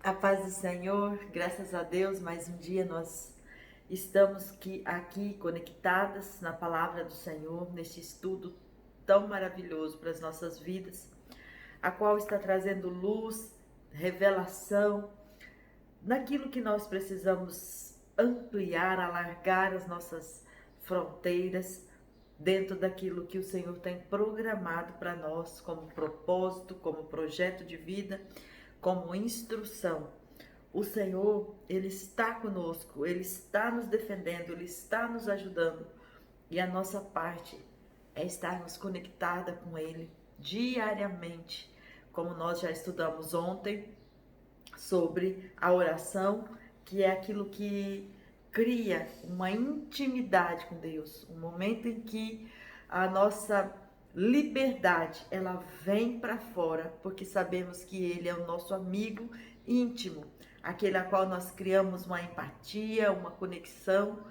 A paz do Senhor, graças a Deus, mais um dia nós estamos aqui conectadas na palavra do Senhor, neste estudo tão maravilhoso para as nossas vidas, a qual está trazendo luz, revelação, naquilo que nós precisamos ampliar, alargar as nossas fronteiras, dentro daquilo que o Senhor tem programado para nós como propósito, como projeto de vida, como instrução. O Senhor, Ele está conosco, Ele está nos defendendo, Ele está nos ajudando. E a nossa parte é estarmos conectada com Ele diariamente, como nós já estudamos ontem sobre a oração, que é aquilo que cria uma intimidade com Deus, um momento em que a nossa liberdade ela vem para fora, porque sabemos que Ele é o nosso amigo íntimo, aquele a qual nós criamos uma empatia, uma conexão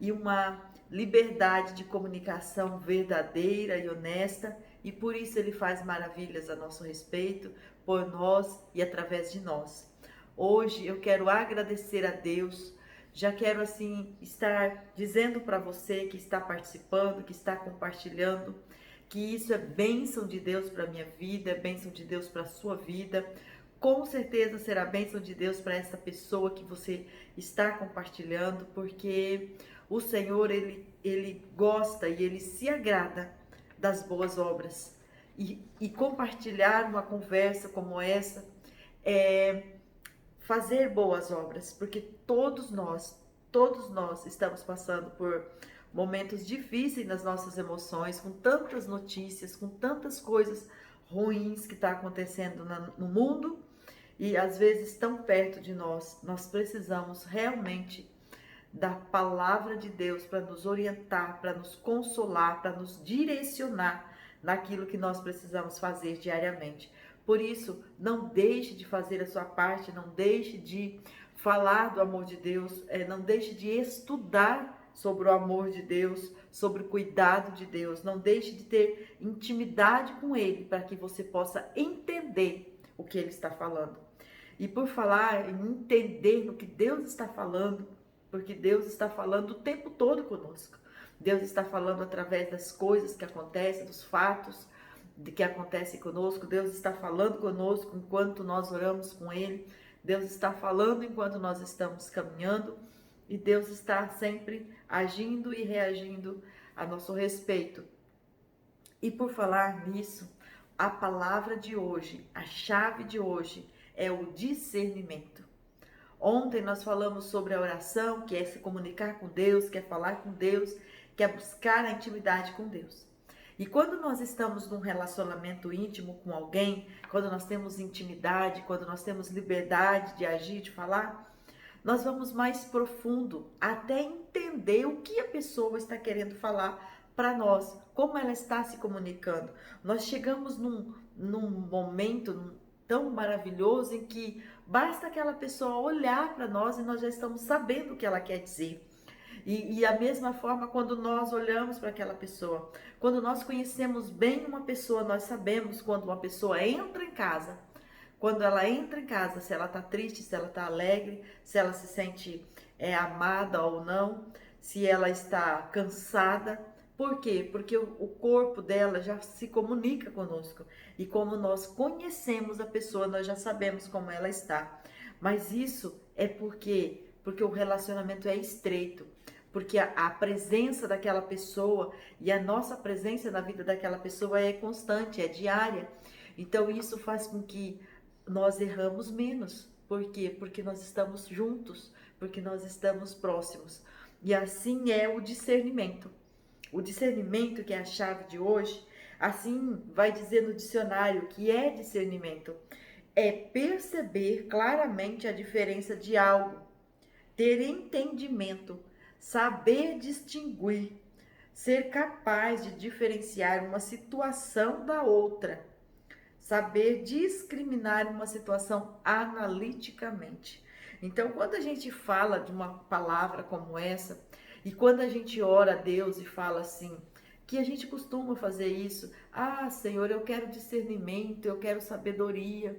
e uma liberdade de comunicação verdadeira e honesta, e por isso Ele faz maravilhas a nosso respeito, por nós e através de nós. Hoje eu quero agradecer a Deus, já quero assim estar dizendo para você que está participando, que está compartilhando, que isso é bênção de Deus para a minha vida, é bênção de Deus para a sua vida. Com certeza será bênção de Deus para essa pessoa que você está compartilhando, porque o Senhor, ele gosta e Ele se agrada das boas obras. E compartilhar uma conversa como essa é fazer boas obras, porque todos nós estamos passando por momentos difíceis nas nossas emoções, com tantas notícias, com tantas coisas ruins que está acontecendo no mundo e às vezes tão perto de nós. Nós precisamos realmente da palavra de Deus para nos orientar, para nos consolar, para nos direcionar naquilo que nós precisamos fazer diariamente. Por isso, não deixe de fazer a sua parte, não deixe de falar do amor de Deus, não deixe de estudar sobre o amor de Deus, sobre o cuidado de Deus. Não deixe de ter intimidade com Ele para que você possa entender o que Ele está falando. E por falar em entender no que Deus está falando, porque Deus está falando o tempo todo conosco. Deus está falando através das coisas que acontecem, dos fatos de que acontecem conosco. Deus está falando conosco enquanto nós oramos com Ele. Deus está falando enquanto nós estamos caminhando. E Deus está sempre agindo e reagindo a nosso respeito. E por falar nisso, a palavra de hoje, a chave de hoje é o discernimento. Ontem nós falamos sobre a oração, que é se comunicar com Deus, que é falar com Deus, que é buscar a intimidade com Deus. E quando nós estamos num relacionamento íntimo com alguém, quando nós temos intimidade, quando nós temos liberdade de agir, de falar, nós vamos mais profundo até entender o que a pessoa está querendo falar para nós, como ela está se comunicando. Nós chegamos num momento tão maravilhoso em que basta aquela pessoa olhar para nós e nós já estamos sabendo o que ela quer dizer. E a mesma forma quando nós olhamos para aquela pessoa, quando nós conhecemos bem uma pessoa, nós sabemos quando uma pessoa entra em casa, quando ela entra em casa, se ela está triste, se ela está alegre, se ela se sente amada ou não, se ela está cansada. Por quê? Porque o corpo dela já se comunica conosco. E como nós conhecemos a pessoa, nós já sabemos como ela está. Mas isso é porque o relacionamento é estreito. Porque a presença daquela pessoa e a nossa presença na vida daquela pessoa é constante, é diária. Então isso faz com que nós erramos menos. Por quê? Porque nós estamos juntos, porque nós estamos próximos. E assim é o discernimento. O discernimento, que é a chave de hoje, assim vai dizer no dicionário que é discernimento. É perceber claramente a diferença de algo, ter entendimento, saber distinguir, ser capaz de diferenciar uma situação da outra, saber discriminar uma situação analiticamente. Então, quando a gente fala de uma palavra como essa, e quando a gente ora a Deus e fala assim, que a gente costuma fazer isso, ah, Senhor, eu quero discernimento, eu quero sabedoria.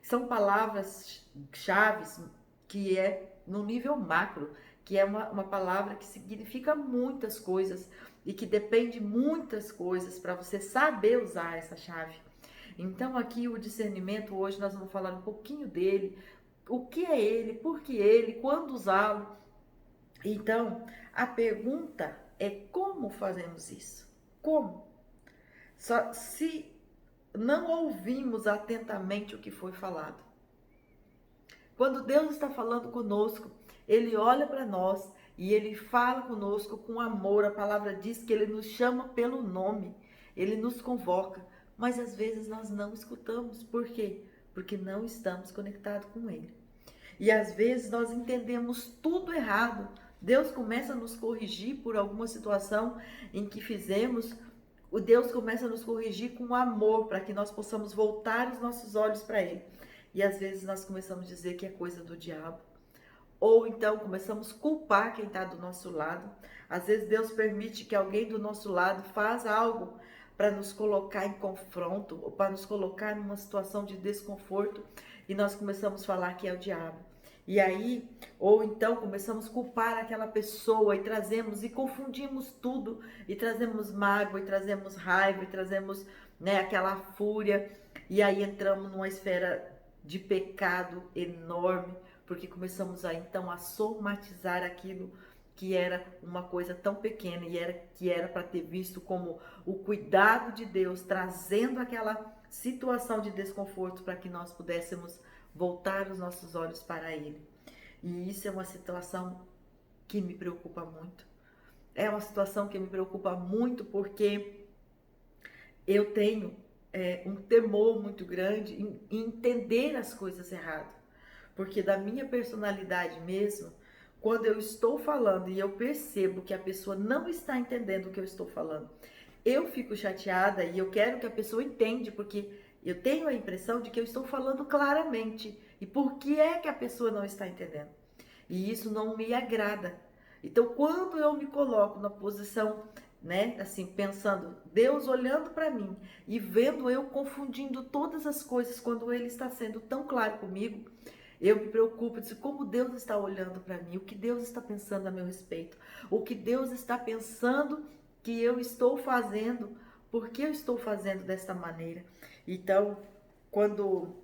são palavras-chaves que é no nível macro, que é uma palavra que significa muitas coisas e que depende muitas coisas para você saber usar essa chave. Então aqui o discernimento, hoje nós vamos falar um pouquinho dele, o que é ele, por que ele, quando usá-lo. Então, a pergunta é como fazemos isso? Como? Só se não ouvimos atentamente o que foi falado. Quando Deus está falando conosco, Ele olha para nós e Ele fala conosco com amor. A palavra diz que Ele nos chama pelo nome, Ele nos convoca, mas às vezes nós não escutamos. Por quê? Porque não estamos conectados com Ele. E às vezes nós entendemos tudo errado. Deus começa a nos corrigir por alguma situação em que fizemos. O Deus começa a nos corrigir com amor, para que nós possamos voltar os nossos olhos para Ele. E às vezes nós começamos a dizer que é coisa do diabo. Ou então começamos a culpar quem está do nosso lado. Às vezes Deus permite que alguém do nosso lado faça algo para nos colocar em confronto, ou para nos colocar numa situação de desconforto, e nós começamos a falar que é o diabo. E aí, ou então começamos a culpar aquela pessoa e trazemos e confundimos tudo, e trazemos mágoa, e trazemos raiva, e trazemos, né, aquela fúria, e aí entramos numa esfera de pecado enorme, porque começamos a então a somatizar aquilo que era uma coisa tão pequena e que era para ter visto como o cuidado de Deus, trazendo aquela situação de desconforto para que nós pudéssemos voltar os nossos olhos para Ele. E isso é uma situação que me preocupa muito. É uma situação que me preocupa muito porque eu tenho um temor muito grande em entender as coisas errado. Porque da minha personalidade mesmo, quando eu estou falando e eu percebo que a pessoa não está entendendo o que eu estou falando, eu fico chateada e eu quero que a pessoa entenda, porque eu tenho a impressão de que eu estou falando claramente. E por que é que a pessoa não está entendendo? E isso não me agrada. Então, quando eu me coloco na posição, né, assim, pensando, Deus olhando para mim e vendo eu confundindo todas as coisas quando Ele está sendo tão claro comigo, eu me preocupo de como Deus está olhando para mim, o que Deus está pensando a meu respeito, o que Deus está pensando que eu estou fazendo, por que eu estou fazendo desta maneira. Então, quando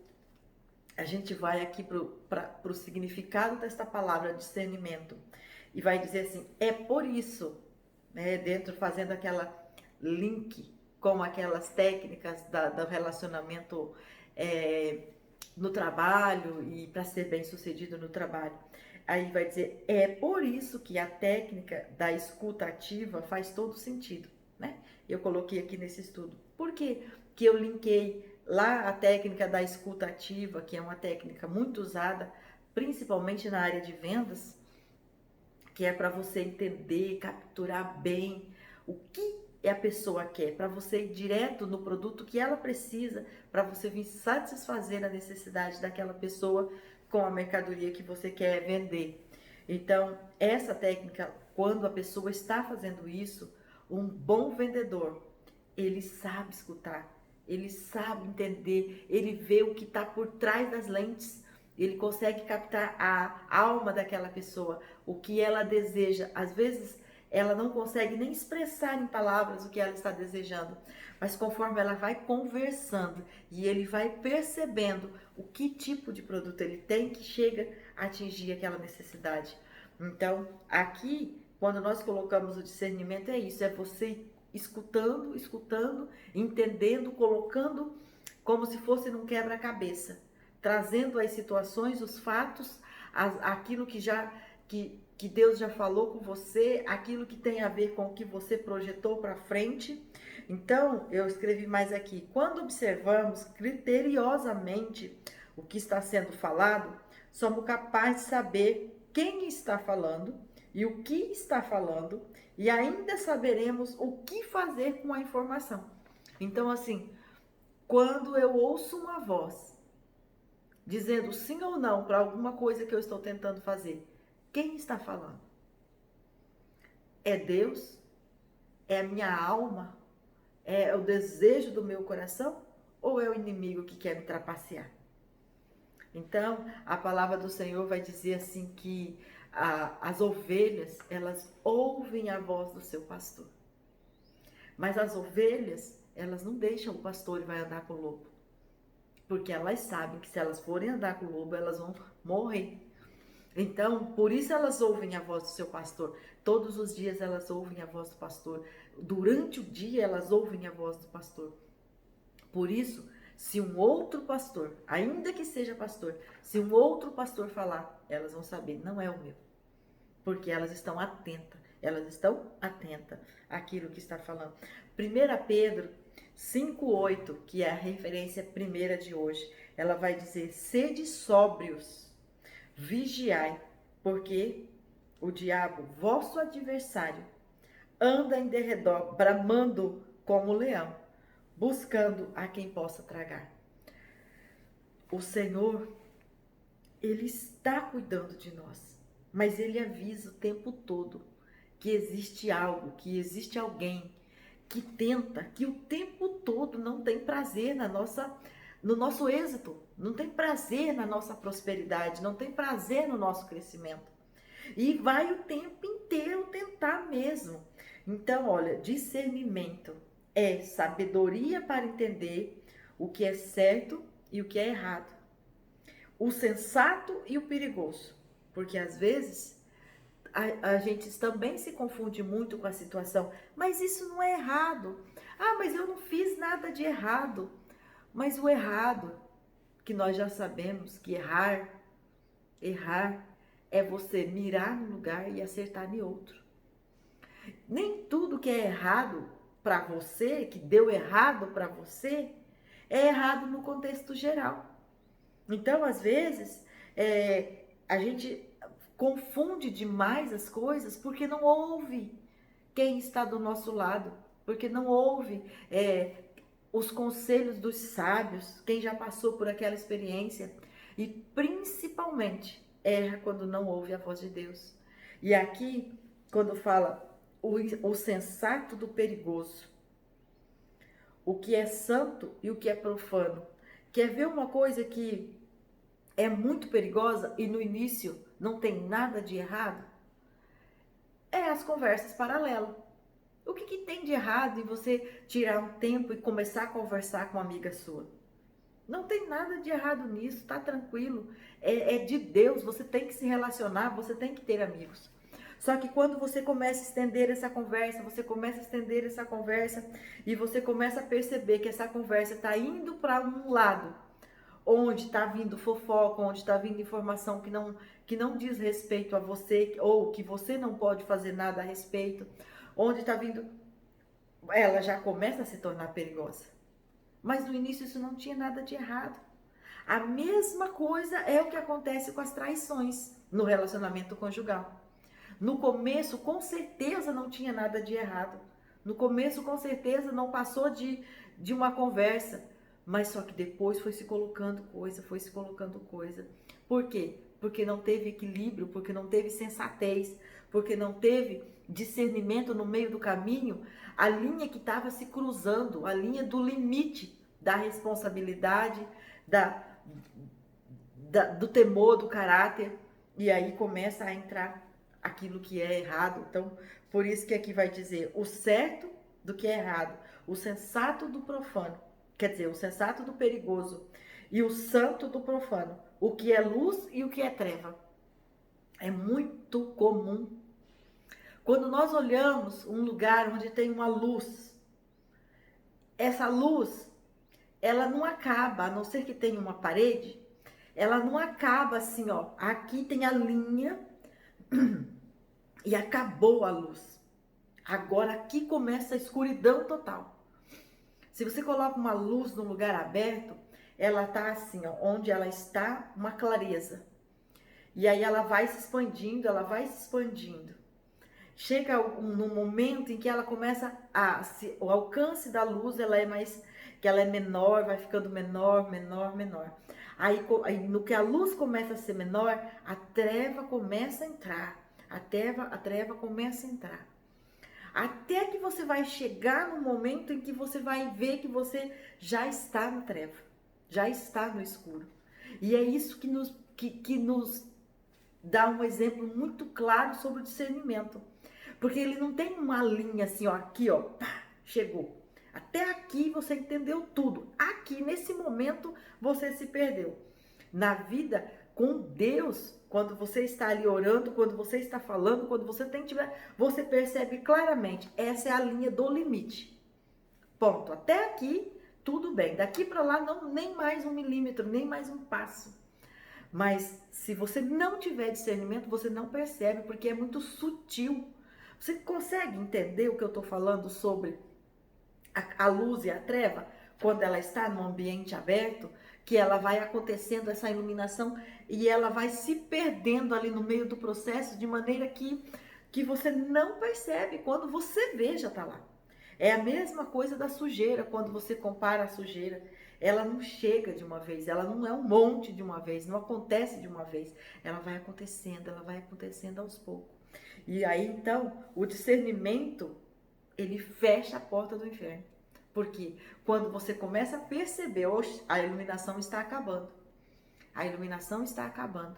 a gente vai aqui para o significado desta palavra discernimento e vai dizer assim, é por isso, né, dentro fazendo aquela link com aquelas técnicas do relacionamento no trabalho e para ser bem sucedido no trabalho. Aí vai dizer, é por isso que a técnica da escuta ativa faz todo sentido, né? Eu coloquei aqui nesse estudo. Por que que eu linkei lá a técnica da escuta ativa, que é uma técnica muito usada, principalmente na área de vendas, que é para você entender, capturar bem o que a pessoa quer, para você ir direto no produto que ela precisa, para você vir satisfazer a necessidade daquela pessoa com a mercadoria que você quer vender. Então, essa técnica, quando a pessoa está fazendo isso, um bom vendedor, ele sabe escutar, ele sabe entender, ele vê o que está por trás das lentes, ele consegue captar a alma daquela pessoa, o que ela deseja. Às vezes ela não consegue nem expressar em palavras o que ela está desejando, mas conforme ela vai conversando e ele vai percebendo o que tipo de produto ele tem que chega a atingir aquela necessidade. Então, aqui, quando nós colocamos o discernimento, é isso, é você escutando, entendendo, colocando como se fosse num quebra-cabeça, trazendo as situações, os fatos, aquilo que Deus já falou com você, aquilo que tem a ver com o que você projetou para frente. Então, eu escrevi mais aqui, quando observamos criteriosamente o que está sendo falado, somos capazes de saber quem está falando e o que está falando, e ainda saberemos o que fazer com a informação. Então, assim, quando eu ouço uma voz dizendo sim ou não para alguma coisa que eu estou tentando fazer, quem está falando? É Deus? É a minha alma? É o desejo do meu coração? Ou é o inimigo que quer me trapacear? Então, a palavra do Senhor vai dizer assim que as ovelhas, elas ouvem a voz do seu pastor. Mas as ovelhas, elas não deixam o pastor e vai andar com o lobo. Porque elas sabem que se elas forem andar com o lobo, elas vão morrer. Então, por isso elas ouvem a voz do seu pastor. Todos os dias elas ouvem a voz do pastor. Durante o dia elas ouvem a voz do pastor. Por isso, se um outro pastor, ainda que seja pastor, se um outro pastor falar, elas vão saber, não é o meu. Porque elas estão atentas àquilo que está falando. 1 Pedro 5,8, que é a referência primeira de hoje, ela vai dizer: sede sóbrios, vigiai, porque o diabo, vosso adversário, anda em derredor, bramando como leão, buscando a quem possa tragar. O Senhor, Ele está cuidando de nós, mas Ele avisa o tempo todo que existe algo, que existe alguém que tenta, que o tempo todo não tem prazer no nosso êxito, não tem prazer na nossa prosperidade, não tem prazer no nosso crescimento. E vai o tempo inteiro tentar mesmo. Então, olha, discernimento é sabedoria para entender o que é certo e o que é errado. O sensato e o perigoso. Porque às vezes a gente também se confunde muito com a situação. Mas isso não é errado. Ah, mas eu não fiz nada de errado. Mas o errado, que nós já sabemos que errar é você mirar num lugar e acertar em outro. Nem tudo que é errado para você, que deu errado para você, é errado no contexto geral. Então, às vezes, a gente confunde demais as coisas porque não ouve quem está do nosso lado, porque não ouve os conselhos dos sábios, quem já passou por aquela experiência, e principalmente erra quando não ouve a voz de Deus. E aqui, quando fala o sensato do perigoso, o que é santo e o que é profano. Quer ver uma coisa que é muito perigosa e no início não tem nada de errado? É as conversas paralelas. O que tem de errado em você tirar um tempo e começar a conversar com uma amiga sua? Não tem nada de errado nisso, tá tranquilo. É de Deus, você tem que se relacionar, você tem que ter amigos. Só que quando você começa a estender essa conversa, e você começa a perceber que essa conversa está indo para um lado, onde está vindo fofoca, onde está vindo informação que não diz respeito a você, ou que você não pode fazer nada a respeito, onde está vindo, ela já começa a se tornar perigosa. Mas no início isso não tinha nada de errado. A mesma coisa é o que acontece com as traições no relacionamento conjugal. No começo, com certeza, não tinha nada de errado. No começo, com certeza, não passou de uma conversa. Mas só que depois foi se colocando coisa. Por quê? Porque não teve equilíbrio, porque não teve sensatez, porque não teve discernimento no meio do caminho, a linha que estava se cruzando, a linha do limite da responsabilidade, do temor, do caráter, e aí começa a entrar aquilo que é errado. Então, por isso que aqui vai dizer o certo do que é errado, o sensato do profano, quer dizer, o sensato do perigoso e o santo do profano, o que é luz e o que é treva. É muito comum. Quando nós olhamos um lugar onde tem uma luz, essa luz, ela não acaba, a não ser que tenha uma parede, ela não acaba assim, ó, aqui tem a linha e acabou a luz. Agora aqui começa a escuridão total. Se você coloca uma luz num lugar aberto, ela tá assim, ó, onde ela está, uma clareza. E aí ela vai se expandindo, Chega num momento em que ela começa o alcance da luz, que ela é menor, vai ficando menor. Aí no que a luz começa a ser menor, a treva começa a entrar. A treva começa a entrar. Até que você vai chegar no momento em que você vai ver que você já está na treva, já está no escuro. E é isso que nos dá um exemplo muito claro sobre o discernimento. Porque ele não tem uma linha assim, ó, aqui, ó, pá, chegou. Até aqui você entendeu tudo. Aqui, nesse momento, você se perdeu. Na vida com Deus, quando você está ali orando, quando você está falando, quando você você percebe claramente, essa é a linha do limite. Ponto. Até aqui, tudo bem. Daqui para lá, não, nem mais 1 milímetro, nem mais um passo. Mas se você não tiver discernimento, você não percebe, porque é muito sutil. Você consegue entender o que eu estou falando sobre a luz e a treva? Quando ela está num ambiente aberto, que ela vai acontecendo essa iluminação e ela vai se perdendo ali no meio do processo de maneira que você não percebe. Quando você vê, já está lá. É a mesma coisa da sujeira, quando você compara a sujeira. Ela não chega de uma vez, ela não é um monte de uma vez, não acontece de uma vez. Ela vai acontecendo aos poucos. E aí, então, o discernimento, ele fecha a porta do inferno. Porque quando você começa a perceber, oxe, a iluminação está acabando. A iluminação está acabando.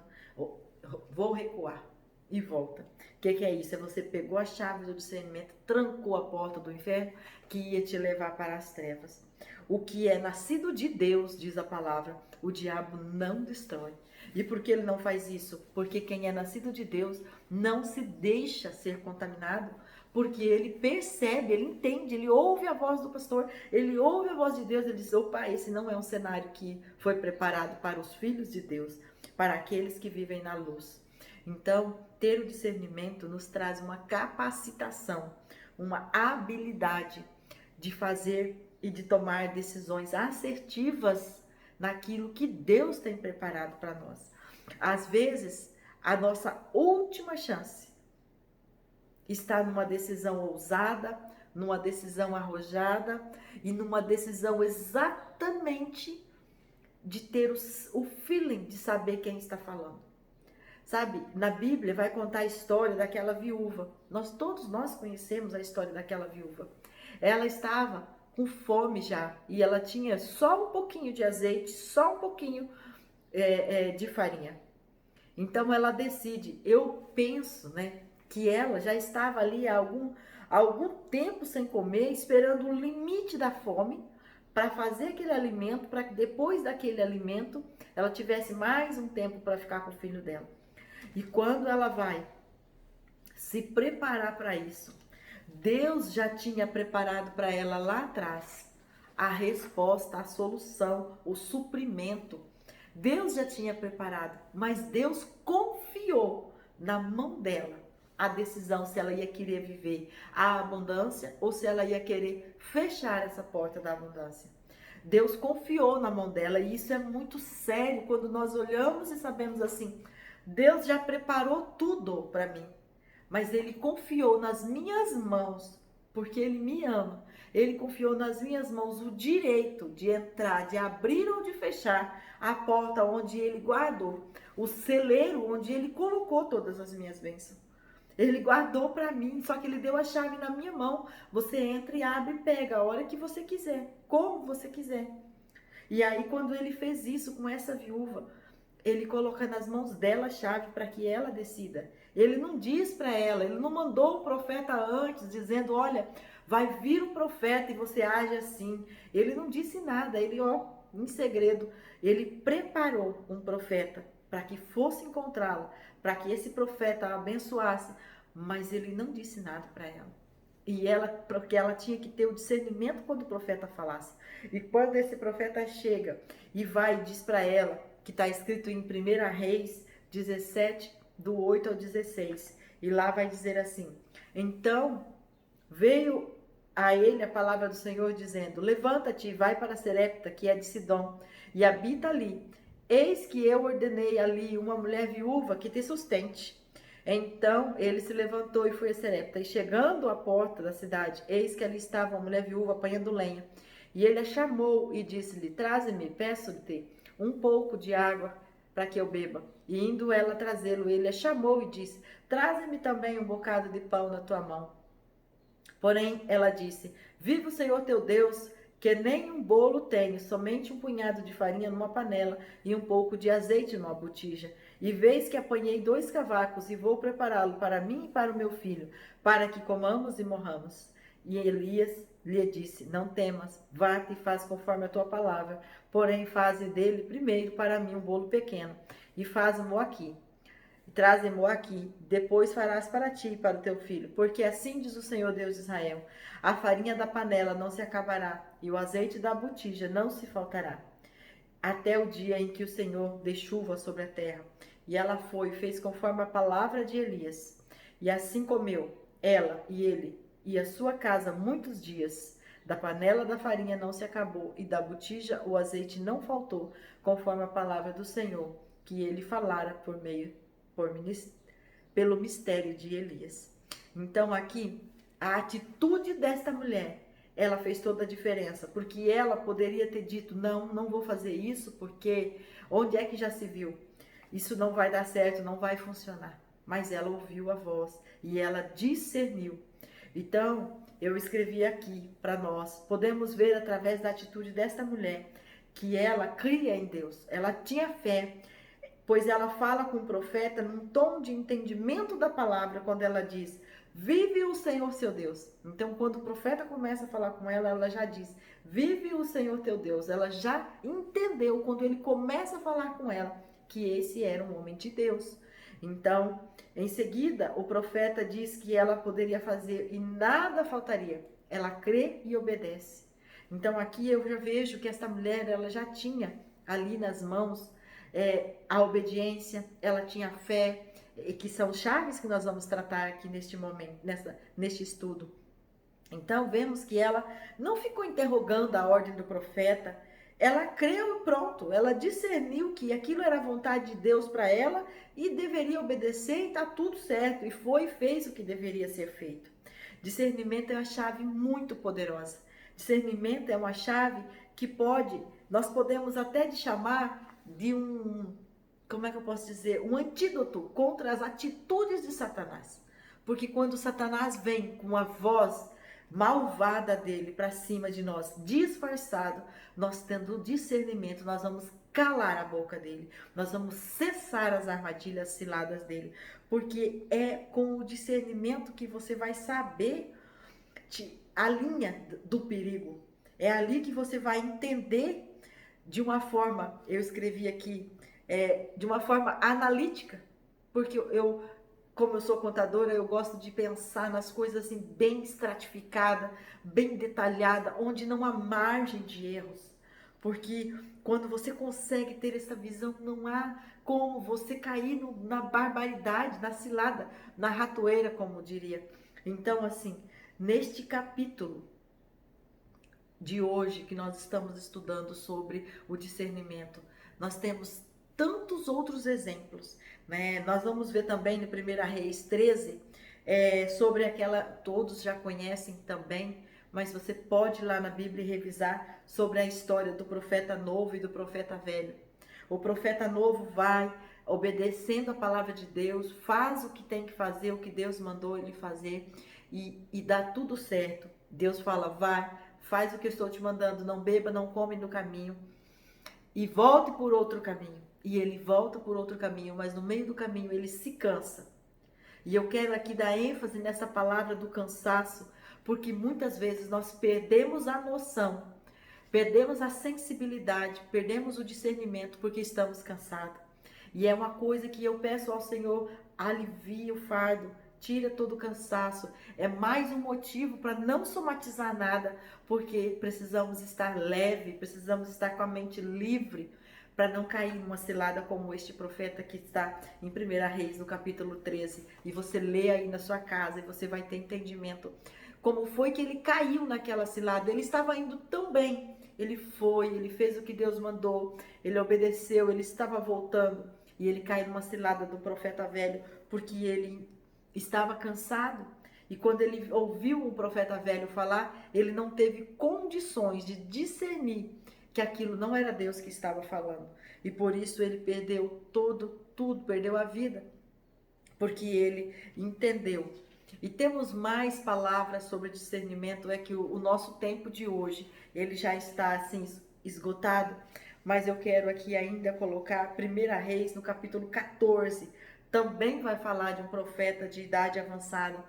Vou recuar. E volta. O que é isso? É você pegou a chave do discernimento, trancou a porta do inferno que ia te levar para as trevas. O que é nascido de Deus, diz a palavra, o diabo não destrói. E por que ele não faz isso? Porque quem é nascido de Deus não se deixa ser contaminado, porque ele percebe, ele entende, ele ouve a voz do pastor, ele ouve a voz de Deus, ele diz, opa, esse não é um cenário que foi preparado para os filhos de Deus, para aqueles que vivem na luz. Então, ter o discernimento nos traz uma capacitação, uma habilidade de fazer e de tomar decisões assertivas naquilo que Deus tem preparado para nós. Às vezes, a nossa última chance está numa decisão ousada, numa decisão arrojada e numa decisão exatamente de ter o feeling de saber quem está falando. Sabe, na Bíblia vai contar a história daquela viúva. Todos nós conhecemos a história daquela viúva. Ela estava com fome já e ela tinha só um pouquinho de azeite, só um pouquinho de farinha. Então ela decide, eu penso, né, que ela já estava ali há algum tempo sem comer, esperando o limite da fome para fazer aquele alimento, para que depois daquele alimento ela tivesse mais um tempo para ficar com o filho dela. E quando ela vai se preparar para isso, Deus já tinha preparado para ela lá atrás a resposta, a solução, o suprimento. Deus já tinha preparado, mas Deus confiou na mão dela a decisão se ela ia querer viver a abundância ou se ela ia querer fechar essa porta da abundância. Deus confiou na mão dela e isso é muito sério quando nós olhamos e sabemos assim, Deus já preparou tudo para mim, mas Ele confiou nas minhas mãos, porque Ele me ama. Ele confiou nas minhas mãos o direito de entrar, de abrir ou de fechar a porta onde Ele guardou, o celeiro onde Ele colocou todas as minhas bênçãos. Ele guardou para mim, só que Ele deu a chave na minha mão. Você entra e abre e pega a hora que você quiser, como você quiser. E aí quando Ele fez isso com essa viúva, Ele coloca nas mãos dela a chave para que ela decida. Ele não diz para ela, ele não mandou o profeta antes dizendo, olha, vai vir o profeta e você age assim. Ele não disse nada, ele, em segredo, ele preparou um profeta para que fosse encontrá-la, para que esse profeta a abençoasse, mas ele não disse nada para ela. E ela, porque ela tinha que ter o discernimento quando o profeta falasse. E quando esse profeta chega e vai e diz para ela, que está escrito em 1 Reis 17, do 8 ao 16. E lá vai dizer assim, então veio a ele a palavra do Senhor dizendo, levanta-te e vai para Serepta, que é de Sidom, e habita ali. Eis que eu ordenei ali uma mulher viúva que te sustente. Então ele se levantou e foi a Serepta, e chegando à porta da cidade, eis que ali estava uma mulher viúva apanhando lenha. E ele a chamou e disse-lhe, traze-me, peço-te, um pouco de água para que eu beba. E indo ela trazê-lo, ele a chamou e disse, traze-me também um bocado de pão na tua mão. Porém, ela disse, viva o Senhor teu Deus, porque nem um bolo tenho, somente um punhado de farinha numa panela e um pouco de azeite numa botija. E vês que apanhei 2 cavacos e vou prepará-lo para mim e para o meu filho, para que comamos e morramos. E Elias lhe disse: Não temas, vá-te e faz conforme a tua palavra, porém faze dele primeiro para mim um bolo pequeno, e faz-mo aqui. Traze-mo aqui, depois farás para ti e para o teu filho, porque assim diz o Senhor Deus de Israel: a farinha da panela não se acabará, e o azeite da botija não se faltará, até o dia em que o Senhor dê chuva sobre a terra. E ela foi e fez conforme a palavra de Elias. E assim comeu ela e ele e a sua casa muitos dias. Da panela da farinha não se acabou, e da botija o azeite não faltou, conforme a palavra do Senhor, que ele falara pelo mistério de Elias. Então aqui, a atitude desta mulher, ela fez toda a diferença, porque ela poderia ter dito: não, não vou fazer isso, porque onde é que já se viu? Isso não vai dar certo, não vai funcionar. Mas ela ouviu a voz e ela discerniu. Então, eu escrevi aqui para nós, podemos ver através da atitude desta mulher que ela cria em Deus, ela tinha fé, pois ela fala com o profeta num tom de entendimento da palavra, quando ela diz: vive o Senhor seu Deus. Então, quando o profeta começa a falar com ela, ela já diz: vive o Senhor teu Deus. Ela já entendeu, quando ele começa a falar com ela, que esse era um homem de Deus. Então, em seguida, o profeta diz que ela poderia fazer e nada faltaria. Ela crê e obedece. Então, aqui eu já vejo que esta mulher, ela já tinha ali nas mãos a obediência, ela tinha fé, que são chaves que nós vamos tratar aqui neste momento, neste estudo. Então vemos que ela não ficou interrogando a ordem do profeta, ela creu e pronto, ela discerniu que aquilo era a vontade de Deus para ela e deveria obedecer, e está tudo certo, e foi e fez o que deveria ser feito. Discernimento é uma chave muito poderosa. Discernimento é uma chave que nós podemos até chamar de como é que eu posso dizer? Um antídoto contra as atitudes de Satanás. Porque quando Satanás vem com a voz malvada dele para cima de nós, disfarçado, nós tendo discernimento, nós vamos calar a boca dele, nós vamos cessar as armadilhas ciladas dele, porque é com o discernimento que você vai saber a linha do perigo, é ali que você vai entender de uma forma, eu escrevi aqui, de uma forma analítica, porque como eu sou contadora, eu gosto de pensar nas coisas assim, bem estratificada, bem detalhada, onde não há margem de erros. Porque quando você consegue ter essa visão, não há como você cair na barbaridade, na cilada, na ratoeira, como diria. Então, assim, neste capítulo de hoje, que nós estamos estudando sobre o discernimento, nós temos tantos outros exemplos, né? Nós vamos ver também no 1 Reis 13, sobre aquela, todos já conhecem também, mas você pode ir lá na Bíblia e revisar sobre a história do profeta novo e do profeta velho. O profeta novo vai obedecendo a palavra de Deus, faz o que tem que fazer, o que Deus mandou ele fazer, e dá tudo certo. Deus fala: vai, faz o que eu estou te mandando, não beba, não come no caminho, e volte por outro caminho. E ele volta por outro caminho, mas no meio do caminho ele se cansa. E eu quero aqui dar ênfase nessa palavra do cansaço, porque muitas vezes nós perdemos a noção, perdemos a sensibilidade, perdemos o discernimento porque estamos cansados. E é uma coisa que eu peço ao Senhor: alivia o fardo, tira todo o cansaço. É mais um motivo para não somatizar nada, porque precisamos estar leve, precisamos estar com a mente livre, para não cair numa cilada como este profeta que está em 1 Reis, no capítulo 13. E você lê aí na sua casa e você vai ter entendimento como foi que ele caiu naquela cilada. Ele estava indo tão bem, ele fez o que Deus mandou, ele obedeceu, ele estava voltando, e ele caiu numa cilada do profeta velho, porque ele estava cansado. E quando ele ouviu o profeta velho falar, ele não teve condições de discernir que aquilo não era Deus que estava falando. E por isso ele perdeu tudo, perdeu a vida, porque ele entendeu E temos mais palavras sobre discernimento, é que o nosso tempo de hoje, ele já está assim esgotado, mas eu quero aqui ainda colocar 1 Reis no capítulo 14, também vai falar de um profeta de idade avançada,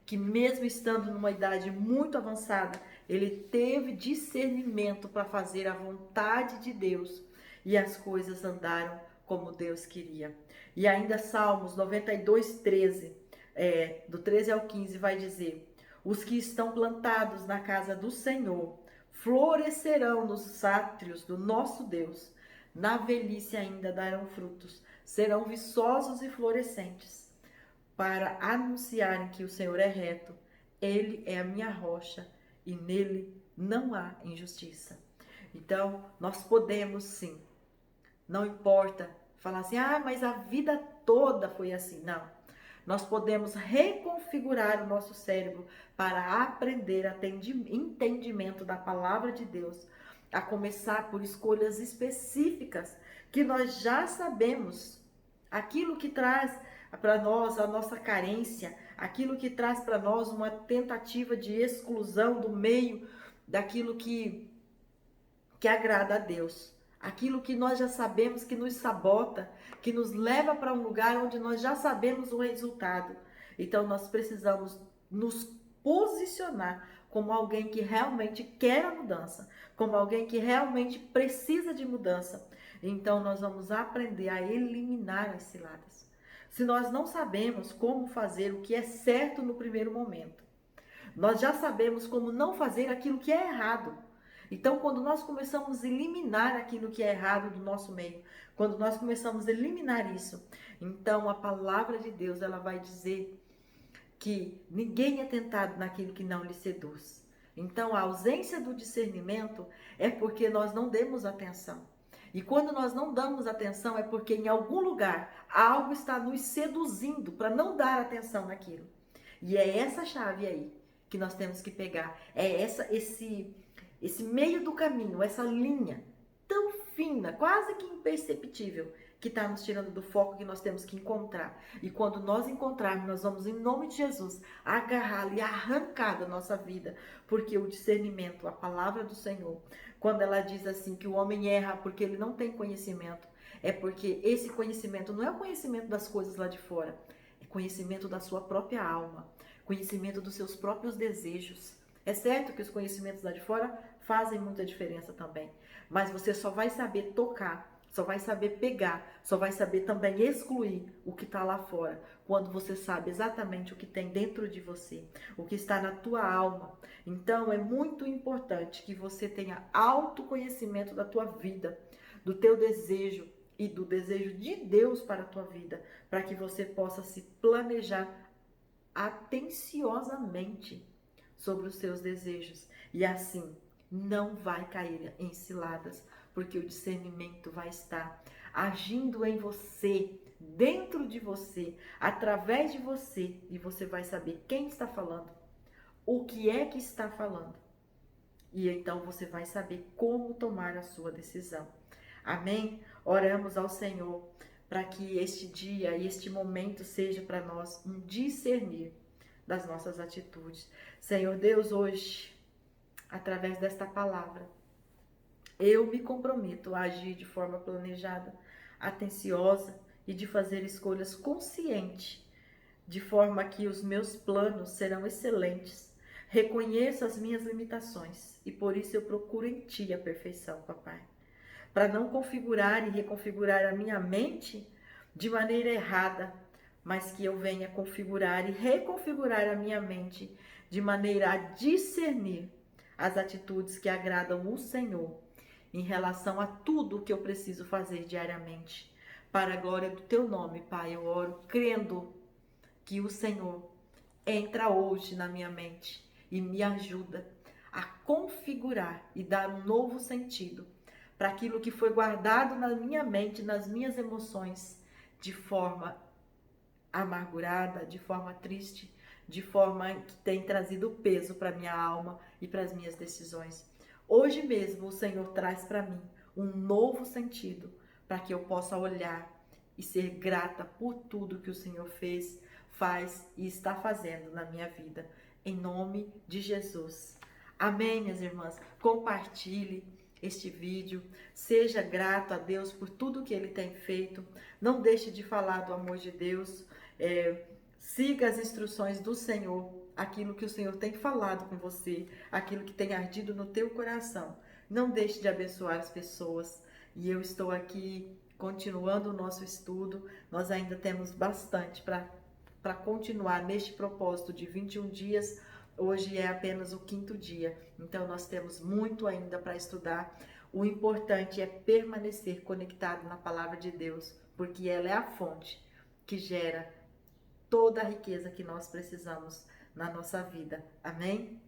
que mesmo estando numa idade muito avançada, ele teve discernimento para fazer a vontade de Deus e as coisas andaram como Deus queria. E ainda Salmos 92, 13, do 13 ao 15, vai dizer: os que estão plantados na casa do Senhor florescerão nos átrios do nosso Deus, na velhice ainda darão frutos, serão viçosos e florescentes, para anunciarem que o Senhor é reto, Ele é a minha rocha e nele não há injustiça. Então, nós podemos sim, não importa falar assim, mas a vida toda foi assim. Não. Nós podemos reconfigurar o nosso cérebro para aprender entendimento da palavra de Deus, a começar por escolhas específicas que nós já sabemos, aquilo que traz para nós a nossa carência, aquilo que traz para nós uma tentativa de exclusão do meio daquilo que agrada a Deus. Aquilo que nós já sabemos que nos sabota, que nos leva para um lugar onde nós já sabemos o resultado. Então nós precisamos nos posicionar como alguém que realmente quer a mudança, como alguém que realmente precisa de mudança. Então nós vamos aprender a eliminar as ciladas. Se nós não sabemos como fazer o que é certo no primeiro momento, nós já sabemos como não fazer aquilo que é errado. Então, quando nós começamos a eliminar aquilo que é errado do nosso meio, quando nós começamos a eliminar isso, então a palavra de Deus, ela vai dizer que ninguém é tentado naquilo que não lhe seduz. Então, a ausência do discernimento é porque nós não demos atenção. E quando nós não damos atenção é porque em algum lugar algo está nos seduzindo para não dar atenção naquilo. E é essa chave aí que nós temos que pegar. É esse meio do caminho, essa linha tão fina, quase que imperceptível, que está nos tirando do foco que nós temos que encontrar. E quando nós encontrarmos, nós vamos, em nome de Jesus, agarrá-lo e arrancar da nossa vida. Porque o discernimento, a palavra do Senhor, quando ela diz assim que o homem erra porque ele não tem conhecimento, é porque esse conhecimento não é o conhecimento das coisas lá de fora, é conhecimento da sua própria alma, conhecimento dos seus próprios desejos. É certo que os conhecimentos lá de fora fazem muita diferença também, mas você só vai saber tocar, só vai saber pegar, só vai saber também excluir o que está lá fora, quando você sabe exatamente o que tem dentro de você, o que está na tua alma. Então é muito importante que você tenha autoconhecimento da tua vida, do teu desejo e do desejo de Deus para a tua vida, para que você possa se planejar atenciosamente sobre os seus desejos e assim não vai cair em ciladas, porque o discernimento vai estar agindo em você, dentro de você, através de você, e você vai saber quem está falando, o que é que está falando, e então você vai saber como tomar a sua decisão. Amém? Oramos ao Senhor para que este dia e este momento seja para nós um discernir das nossas atitudes. Senhor Deus, hoje, através desta palavra, eu me comprometo a agir de forma planejada, atenciosa e de fazer escolhas conscientes, de forma que os meus planos serão excelentes. Reconheço as minhas limitações e por isso eu procuro em Ti a perfeição, papai. Para não configurar e reconfigurar a minha mente de maneira errada, mas que eu venha configurar e reconfigurar a minha mente de maneira a discernir as atitudes que agradam o Senhor em relação a tudo o que eu preciso fazer diariamente. Para a glória do Teu nome, Pai, eu oro crendo que o Senhor entra hoje na minha mente e me ajuda a configurar e dar um novo sentido para aquilo que foi guardado na minha mente, nas minhas emoções, de forma amargurada, de forma triste, de forma que tem trazido peso para minha alma e para as minhas decisões. Hoje mesmo o Senhor traz para mim um novo sentido, para que eu possa olhar e ser grata por tudo que o Senhor fez, faz e está fazendo na minha vida. Em nome de Jesus. Amém, minhas irmãs? Compartilhe este vídeo. Seja grato a Deus por tudo que Ele tem feito. Não deixe de falar do amor de Deus. Siga as instruções do Senhor. Aquilo que o Senhor tem falado com você. Aquilo que tem ardido no teu coração. Não deixe de abençoar as pessoas. E eu estou aqui continuando o nosso estudo. Nós ainda temos bastante para continuar neste propósito de 21 dias. Hoje é apenas o 5º dia, então nós temos muito ainda para estudar. O importante é permanecer conectado na palavra de Deus, porque ela é a fonte que gera toda a riqueza que nós precisamos na nossa vida. Amém?